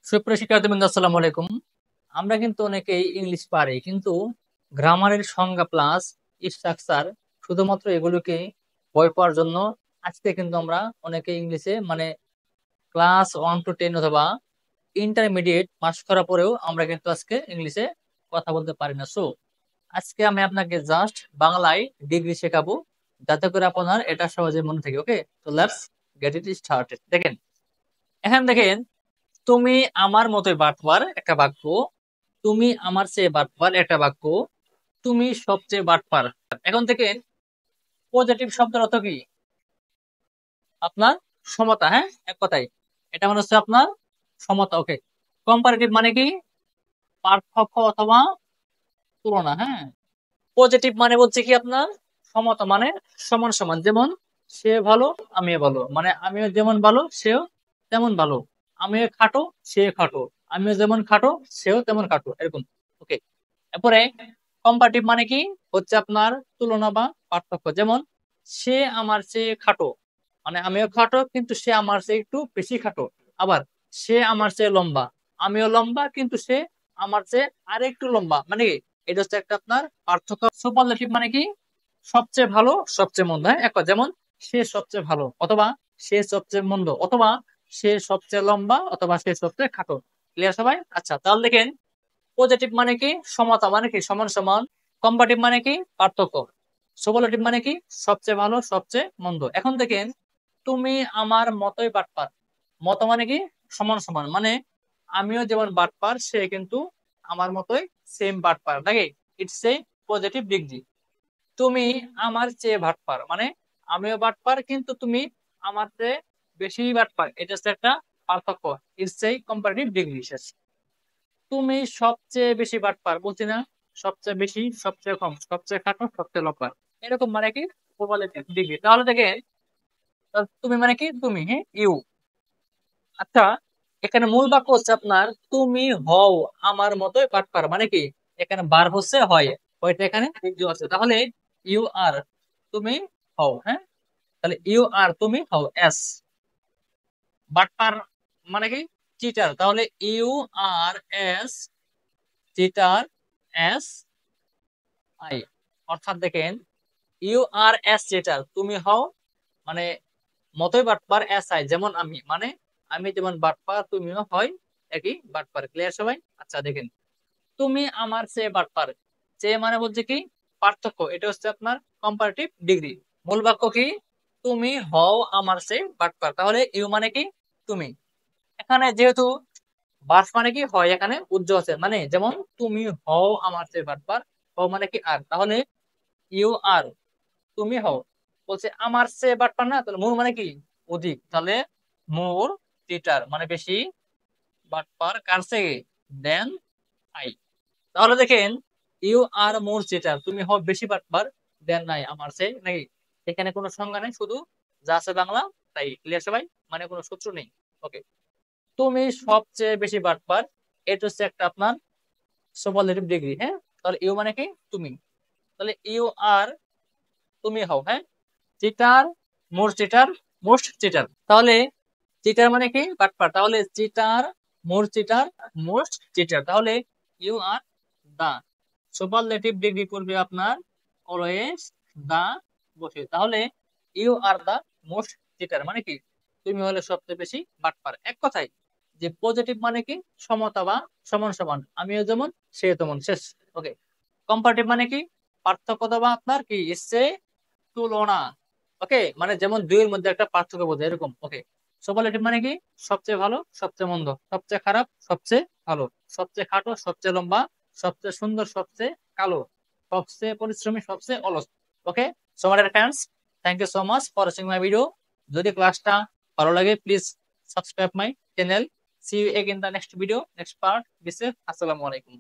সুপ্রিয় শিক্ষার্থীবৃন্দ, আসসালামু আলাইকুম। আমরা কিন্তু অনেকেই ইংলিশ পারি, কিন্তু গ্রামারের সংজ্ঞা প্লাস স্ট্রাকচার শুধুমাত্র এগুলোকে বই পড়ার জন্য আজকে কিন্তু আমরা অনেকে ইংলিশে ক্লাস 1 to 10 অথবা ইন্টারমিডিয়েট পাস করার পরেও আমরা কিন্তু আজকে ইংলিশে কথা বলতে পারি না। সো আজকে আমি আপনাকে জাস্ট বাংলায় ডিগ্রি শেখাবো, যাতে করে আপনার এটা সহজে মনে থাকে। ওকে, তো লেটস গেট ইট স্টার্টেড। দেখেন, এখানে দেখেন, তুমি আমার মতোই বাটপার একটা বাক্য, তুমি আমার চেয়ে বাটপার একটা বাক্য, তুমি সবচেয়ে বাটপার। এখন থেকে পজিটিভ শব্দের অর্থ কি? আপনার সমতা। হ্যাঁ, এক কথায় এটা মানে হচ্ছে আপনার সমতা। ওকে, কম্পারেটিভ মানে কি? পার্থক্য অথবা তুলনা। হ্যাঁ, পজিটিভ মানে বলছে কি আপনার সমতা, মানে সমান সমান। যেমন সে ভালো আমিও ভালো, মানে আমিও যেমন ভালো সেও তেমন ভালো। আমিও খাটো সে খাটো, আমিও যেমন খাটো সেও তেমন খাটো, এরকম। ওকে, এরপরে কম্পারেটিভ মানে কি? হচ্ছে আপনার তুলনা বা পার্থক্য। যেমন সে আমার চেয়ে খাটো, মানে আমিও খাটো কিন্তু সে আমার চেয়ে একটু বেশি খাটো। আবার সে আমার চেয়ে লম্বা, আমিও লম্বা কিন্তু সে আমার চেয়ে আর একটু লম্বা। মানে কি? এটা হচ্ছে একটা আপনার পার্থক্য। সুপারলেটিভ মানে কি? সবচেয়ে ভালো সবচেয়ে মন্দ। হ্যাঁ, যেমন সে সবচেয়ে ভালো, অথবা সে সবচেয়ে মন্দ, অথবা সে সবচেয়ে লম্বা, অথবা সে সবচেয়ে খাটো। ক্লিয়ার সবাই? আচ্ছা, তাহলে দেখেন, পজিটিভ মানে কি? সমতা, মানে কি সমান সমান। কম্পারেটিভ মানে কি? পার্থক্য। সুপারলেটিভ মানে কি? সবচেয়ে ভালো সবচেয়ে মন্দ। এখন দেখেন, তুমি আমার মতোই বাটপার। মত মানে কি? সমান সমান, মানে আমিও যেমন বাটপার সে কিন্তু আমার মতোই সেম বাটপার, নাকি? It's a positive degree. তুমি আমার চেয়ে বাটপার, মানে আমিও বাটপার কিন্তু তুমি আমার চেয়ে বেশি বাটপার। এটা হচ্ছে একটা পার্থক্য। It's a comparative degree. শেষ। তুমি সবচেয়ে বেশি বাটপার বলছি না? সবচেয়ে বেশি, সবচেয়ে কম, সবচেয়ে খাটো, সবচেয়ে লম্বা, এরকম মানে কি? Superlative degree. তাহলে থেকে তুমি মানে কি? তুমি, হ্যাঁ, ইউ। আচ্ছা, এখানে মূল বাক্য হচ্ছে আপনার তুমি হও আমার মতোই বাটপার, মানে কি? এখানে বার হচ্ছে হয়, হয়তো এখানে যুক্ত আছে। তাহলে ইউ আর, তুমি হও। হ্যাঁ, তাহলে ইউ আর, তুমি হও। এস, বাটপার মানে কি? চিটার। তাহলে you are as cheater, as I. অর্থাৎ দেখেন, ইউ আর এস চিটার, তুমি হও মানে মতোই বাটপার, এস আই যেমন আমি, মানে আমি যেমন বাটপার তুমিও হয় একই বাটপার। ক্লিয়ার সবাই? আচ্ছা দেখেন, তুমি আমার চেয়ে বাটপার। চেয়ে মানে বলছে কি? পার্থক্য। এটা হচ্ছে আপনার কম্পারেটিভ ডিগ্রি। মূল বাক্য কি? তুমি হও আমার চেয়ে বাটপার। তাহলে ইউ মানে কি? তুমি। এখানে যেহেতু বার্ফ মানে কি হয়, এখানে উজ্জ্ব আছে, মানে যেমন তুমি হও আমার চেয়ে বাটপার, হও মানে কি আর, তাহলে ইউ আর, তুমি হও। বলছে আমার চেয়ে বাটপার না, তাহলে মোর মানে কি? অধিক। তাহলে মোর চিটার, মানে বেশি বাটপার কার চেয়ে? Then I. তাহলে দেখেন, ইউ আর মোর চিটার, তুমি হও বেশি বাটপার দেন নাই আমার চেয়ে, নাকি? এখানে কোনো সংজ্ঞা নেই, শুধু যা আছে বাংলা তাই। ক্লিয়ার সবাই? মানে কোনো সূত্র নেই। ওকে, তুমি সবচেয়ে বেশি বাটপার, এটা হচ্ছে একটা আপনার সুপারলেটিভ ডিগ্রি। হ্যাঁ, তাহলে ইউ মানে কি? তুমি। তাহলে ইউ আর, তুমি হও, হ্যাঁ, cheater, more cheater, most cheater. তাহলে চিটার মানে কি? বাটপার। তাহলে cheater, more cheater, most cheater. তাহলে you are the, superlative degree করবে আপনার অলওয়েজ দা বসে। তাহলে you are the most cheater, মানে কি? তুমি হলে সবচেয়ে বেশি বাটপার। এক কথায় যে পজিটিভ মানে কি? সমতা বা সমান সমান, আমিও যেমন সে তেমন। শেষ। ওকে, কম্পারেটিভ মানে কি? পার্থক্য বা আপনার কি? ইসছে তুলনা। ওকে, মানে যেমন দুইয়ের মধ্যে একটা পার্থক্য বোঝায়, এরকম। ওকে, সুপারলেটিভ মানে কি? সবচেয়ে ভালো সবচেয়ে মন্দ, সবচেয়ে খারাপ সবচেয়ে ভালো, সবচেয়ে খাটো সবচেয়ে লম্বা, সবচেয়ে সুন্দর সবচেয়ে কালো, সবচেয়ে পরিশ্রমী সবচেয়ে অলস। Okay, so my dear friends, thank you so much for watching my video. যদি ক্লাসটা ভালো লাগে, please subscribe my channel. See you again the next video, next part. This is আসসালামু আলাইকুম।